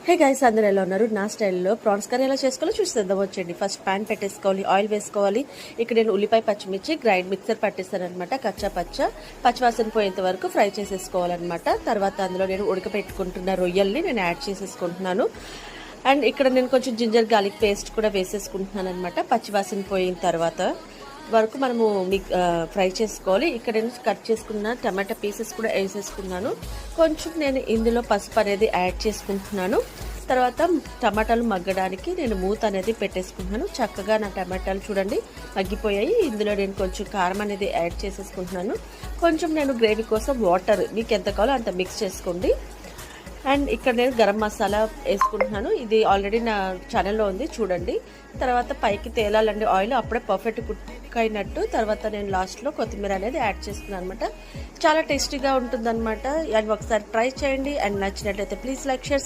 Hey guys, అందరూ ఎలా ఉన్నారు? నా స్టైల్లో ప్రాన్స్ కర్రీ ఎలా చేసుకోవాలో చూసేద్దాం వచ్చేయండి. ఫస్ట్ ప్యాన్ పెట్టేసుకోవాలి, ఆయిల్ వేసుకోవాలి. ఇక్కడ నేను ఉల్లిపాయ పచ్చిమిర్చి మిక్సర్ పట్టిస్తానమాట. కచ్చా పచ్చివాసన పోయేంత వరకు ఫ్రై చేసేసుకోవాలన్నమాట. తర్వాత అందులో నేను ఉడకపెట్టుకుంటున్న రొయ్యల్ని నేను యాడ్ చేసేసుకుంటున్నాను. అండ్ ఇక్కడ నేను కొంచెం జింజర్ గార్లిక్ పేస్ట్ కూడా వేసేసుకుంటున్నాను అనమాట. పచ్చివాసన పోయిన తర్వాత వరకు మనము ఫ్రై చేసుకోవాలి. ఇక్కడ నేను కట్ చేసుకున్న టమాటా పీసెస్ కూడా వేసేసుకున్నాను. కొంచెం నేను ఇందులో పసుపు అనేది యాడ్ చేసుకుంటున్నాను. తర్వాత టమాటాలు మగ్గడానికి నేను మూత అనేది పెట్టేసుకుంటున్నాను. చక్కగా నా టమాటాలు చూడండి మగ్గిపోయాయి. ఇందులో నేను కొంచెం కారం అనేది యాడ్ చేసేసుకుంటున్నాను. కొంచెం నేను గ్రేవీ కోసం వాటర్ మీకు ఎంత కావాలో అంత మిక్స్ చేసుకోండి. అండ్ ఇక్కడ నేను గరం మసాలా వేసుకుంటున్నాను. ఇది ఆల్రెడీ నా ఛానల్లో ఉంది, చూడండి. తర్వాత పైకి తేలాలండి ఆయిల్, అప్పుడే పర్ఫెక్ట్ కుక్ అయినట్టు. తర్వాత నేను లాస్ట్లో కొత్తిమీర అనేది యాడ్ చేస్తున్నాను అనమాట. చాలా టేస్టీగా ఉంటుందన్నమాట. అండ్ ఒకసారి ట్రై చేయండి. అండ్ నచ్చినట్లయితే ప్లీజ్ లైక్, షేర్.